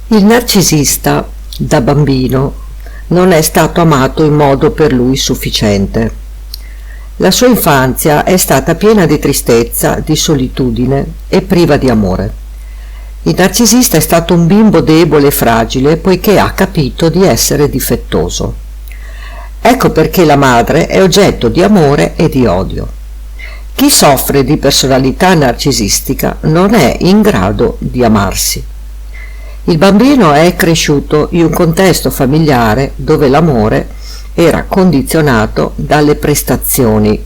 Il narcisista, da bambino, non è stato amato in modo per lui sufficiente. La sua infanzia è stata piena di tristezza, di solitudine e priva di amore. Il narcisista è stato un bimbo debole e fragile poiché ha capito di essere difettoso. Ecco perché la madre è oggetto di amore e di odio. Chi soffre di personalità narcisistica non è in grado di amarsi. Il bambino è cresciuto in un contesto familiare dove l'amore era condizionato dalle prestazioni.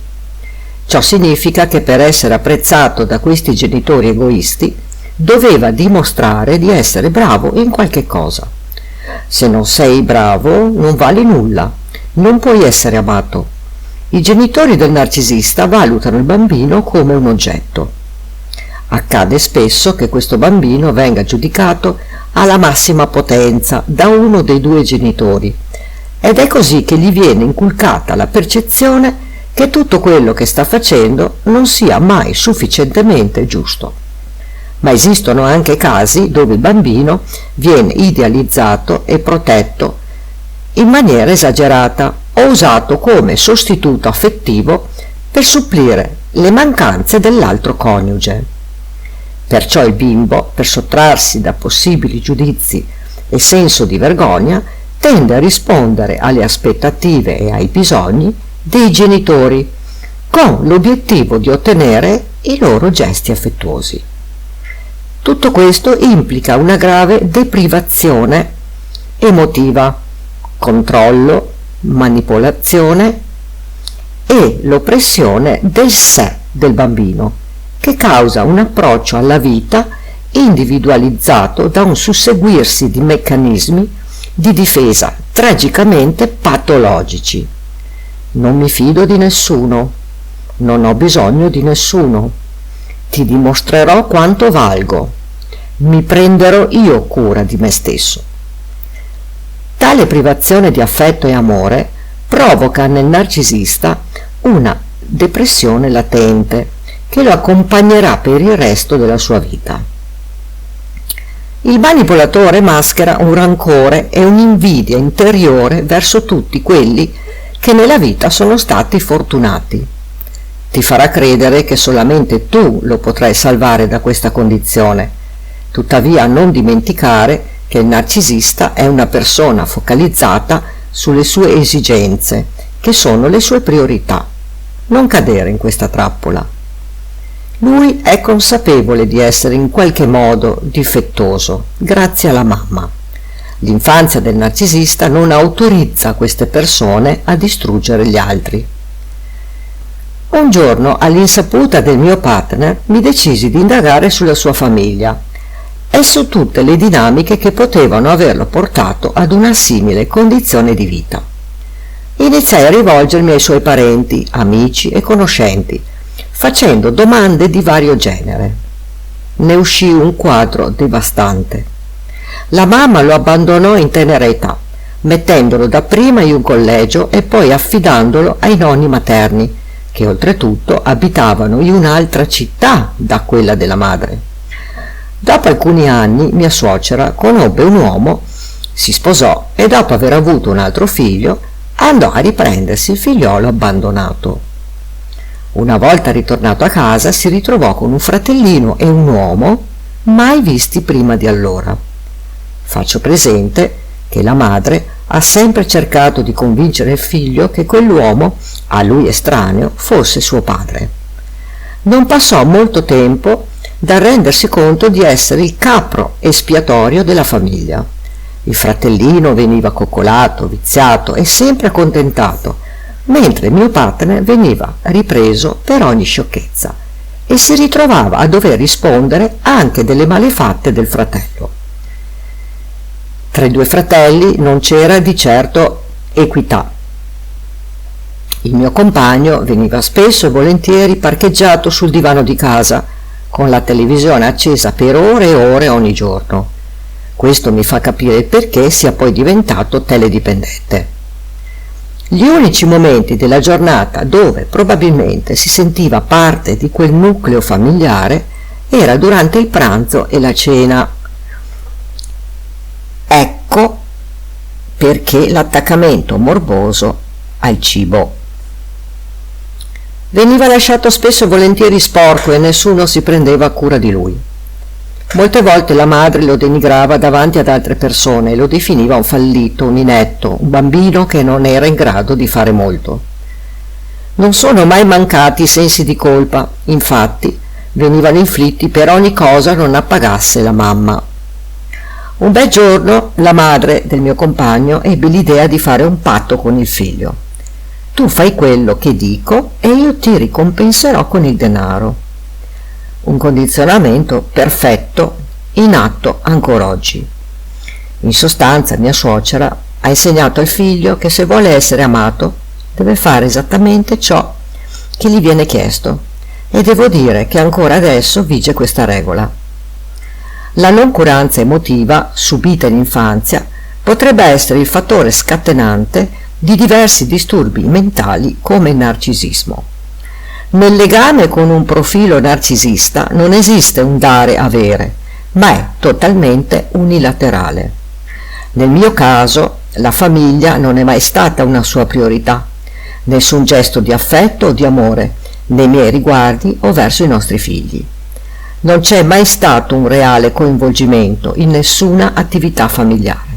Ciò significa che per essere apprezzato da questi genitori egoisti doveva dimostrare di essere bravo in qualche cosa. Se non sei bravo, non vali nulla, non puoi essere amato. I genitori del narcisista valutano il bambino come un oggetto. Accade spesso che questo bambino venga giudicato alla massima potenza da uno dei due genitori ed è così che gli viene inculcata la percezione che tutto quello che sta facendo non sia mai sufficientemente giusto. Ma esistono anche casi dove il bambino viene idealizzato e protetto in maniera esagerata o usato come sostituto affettivo per supplire le mancanze dell'altro coniuge. Perciò il bimbo, per sottrarsi da possibili giudizi e senso di vergogna, tende a rispondere alle aspettative e ai bisogni dei genitori, con l'obiettivo di ottenere i loro gesti affettuosi. Tutto questo implica una grave deprivazione emotiva, controllo, manipolazione e l'oppressione del sé del bambino, che causa un approccio alla vita individualizzato da un susseguirsi di meccanismi di difesa tragicamente patologici. Non mi fido di nessuno, non ho bisogno di nessuno, ti dimostrerò quanto valgo, mi prenderò io cura di me stesso. Tale privazione di affetto e amore provoca nel narcisista una depressione latente che lo accompagnerà per il resto della sua vita. Il manipolatore maschera un rancore e un'invidia interiore verso tutti quelli che nella vita sono stati fortunati. Ti farà credere che solamente tu lo potrai salvare da questa condizione. Tuttavia non dimenticare che il narcisista è una persona focalizzata sulle sue esigenze, che sono le sue priorità. Non cadere in questa trappola. Lui è consapevole di essere in qualche modo difettoso, grazie alla mamma. L'infanzia del narcisista non autorizza queste persone a distruggere gli altri. Un giorno, all'insaputa del mio partner, mi decisi di indagare sulla sua famiglia e su tutte le dinamiche che potevano averlo portato ad una simile condizione di vita. Iniziai a rivolgermi ai suoi parenti, amici e conoscenti, facendo domande di vario genere. Ne uscì un quadro devastante. La mamma lo abbandonò in tenera età, mettendolo dapprima in un collegio e poi affidandolo ai nonni materni, che oltretutto abitavano in un'altra città da quella della madre. Dopo alcuni anni mia suocera conobbe un uomo, si sposò e dopo aver avuto un altro figlio andò a riprendersi il figliolo abbandonato. Una volta ritornato a casa si ritrovò con un fratellino e un uomo mai visti prima di allora. Faccio presente che la madre ha sempre cercato di convincere il figlio che quell'uomo, a lui estraneo, fosse suo padre. Non passò molto tempo dal rendersi conto di essere il capro espiatorio della famiglia. Il fratellino veniva coccolato, viziato e sempre accontentato, mentre mio partner veniva ripreso per ogni sciocchezza e si ritrovava a dover rispondere anche delle malefatte del fratello. Tra i due fratelli non c'era di certo equità. Il mio compagno veniva spesso e volentieri parcheggiato sul divano di casa, con la televisione accesa per ore e ore ogni giorno. Questo mi fa capire il perché sia poi diventato teledipendente. Gli unici momenti della giornata dove probabilmente si sentiva parte di quel nucleo familiare era durante il pranzo e la cena. perché l'attaccamento morboso al cibo. Veniva lasciato spesso e volentieri sporco e nessuno si prendeva cura di lui. Molte volte la madre lo denigrava davanti ad altre persone e lo definiva un fallito, un inetto, un bambino che non era in grado di fare molto. Non sono mai mancati sensi di colpa, infatti venivano inflitti per ogni cosa non appagasse la mamma. Un bel giorno la madre del mio compagno ebbe l'idea di fare un patto con il figlio. Tu fai quello che dico e io ti ricompenserò con il denaro. Un condizionamento perfetto in atto ancora oggi. In sostanza mia suocera ha insegnato al figlio che se vuole essere amato deve fare esattamente ciò che gli viene chiesto e devo dire che ancora adesso vige questa regola. La noncuranza emotiva subita in infanzia potrebbe essere il fattore scatenante di diversi disturbi mentali come il narcisismo. Nel legame con un profilo narcisista non esiste un dare-avere, ma è totalmente unilaterale. Nel mio caso, la famiglia non è mai stata una sua priorità, nessun gesto di affetto o di amore nei miei riguardi o verso i nostri figli. Non c'è mai stato un reale coinvolgimento in nessuna attività familiare.